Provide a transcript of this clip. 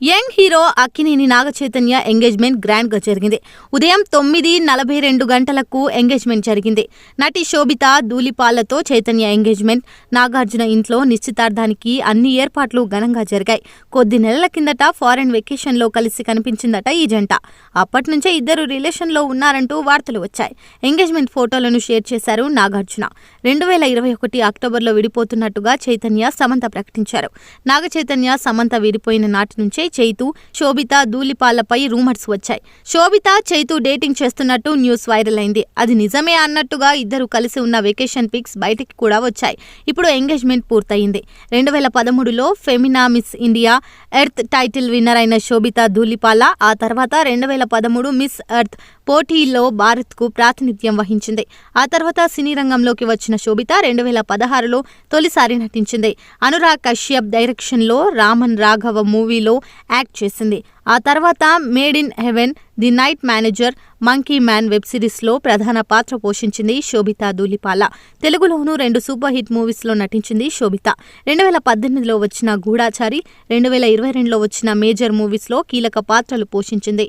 Young hero Akkineni Naga Chaitanya engagement grand గా జరిగింది. ఉదయం 9:42 గంటలకు ఎంగేజ్మెంట్ జరిగింది. నటి శోభిత ధూళిపాలతో చైతన్య ఎంగేజ్మెంట్. నాగార్జున ఇంట్లో నిశ్చితార్థానికి అన్ని ఏర్పాట్లు ఘనంగా జరిగాయి. కొద్ది నెలల కిందట ఫారెన్ వెకేషన్ లో కలిసి కనిపించిందట ఈ జంట. అప్పటి నుంచే ఇద్దరు రిలేషన్ లో ఉన్నారంటూ వార్తలు వచ్చాయి. ఎంగేజ్మెంట్ ఫోటోలను షేర్ చేశారు నాగార్జున. 2021 అక్టోబర్లో విడిపోతున్నట్టుగా చైతన్య సమంత ప్రకటించారు. నాగచైతన్య సమంత విడిపోయిన నాటి నుంచే చైతు, శోభిత ధూళిపాలపై రూమర్స్ వచ్చాయి. శోభిత, చైతు డేటింగ్ చేస్తున్నట్టు న్యూస్ వైరల్ అయింది. అది నిజమే అన్నట్టుగా ఇద్దరు కలిసి ఉన్న వెకేషన్ పిక్స్ బయటికి కూడా వచ్చాయి. ఇప్పుడు ఎంగేజ్మెంట్ పూర్తయింది. 2013లో Femina Miss India Earth title winner అయిన శోభిత ధూళిపాల ఆ తర్వాత 2013 మిస్ ఎర్త్ పోటీలో భారత్కు ప్రాతినిధ్యం వహించింది. ఆ తర్వాత సినీ రంగంలోకి వచ్చిన శోభిత 2016లో తొలిసారి నటించింది. అనురాగ్ కశ్యప్ డైరెక్షన్లో రామన్ రాఘవ మూవీలో యాక్ట్ చేసింది. ఆ తర్వాత made in heaven, the night manager, monkey man web సిరీస్లో ప్రధాన పాత్ర పోషించింది శోభిత ధూళిపాల. తెలుగులోనూ 2 సూపర్ హిట్ మూవీస్లో నటించింది శోభిత. 2018లో వచ్చిన గూఢాచారి, 2022లో వచ్చిన మేజర్ మూవీస్లో కీలక పాత్రలు పోషించింది.